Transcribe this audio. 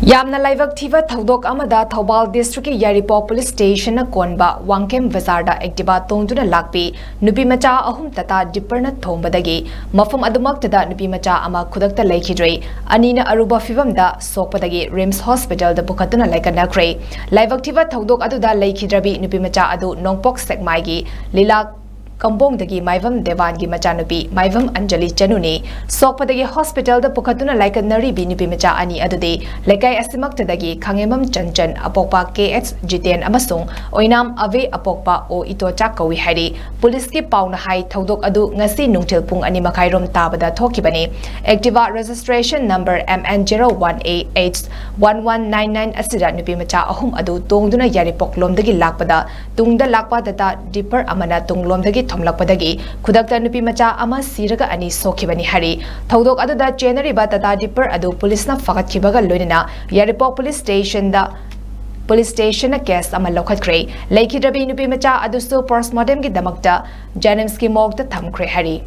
Yamna Activa Tongduna Thombada District Yaripok Police Station Konba Wangkhem Bazar Da Activa Tongduna Lakpi Nupi Macha ahum Tata Diperna Thombadagi Mafum Adumak Tada Nupi Macha ama Kudakta Laikidre Anina Aruba Fivamda Sokpadagi Rims Hospital the Bukatuna Laikanakre Live Activa Tongdok Aduda Laikidrabi Nupi Macha Adu Nongpok Sekmaigi Lila Kampong dagi Maivam Devan gi Machanupi Maivam Anjali Chanuni Sokpadagi Hospital the Pukatuna Laikanari bi Nupi Macha ani adude Lekai Asimak Tadagi Kangemam Chanchan Apokpa KX Jiten Amasung Oinam Ave Apokpa o Ito Chakawi Hari Police ki Pauna Hai Thodok Adu Ngasi Nungtil Pung ani Makairom Tabada Thokibani Activa registration number MN01AH1199 Asida Nupi Macha ahum adu Tongduna Yaripok Lomdagi Lakpada Tungda Lakpa Tata Dipper Amana Tunglomdagi Thomlakpadagi Kudakta Nupi Macha ama Siraga ani Sokibani Hari Thodok Aduda January Tata Dipper Adu Police na Fakatkibaga Lunina Yaripok Police Station a case ama Lokhatkre Laikidrabi Nupi Macha Adusu postmortem gi damakta Janimski Mog the Thamkre Hari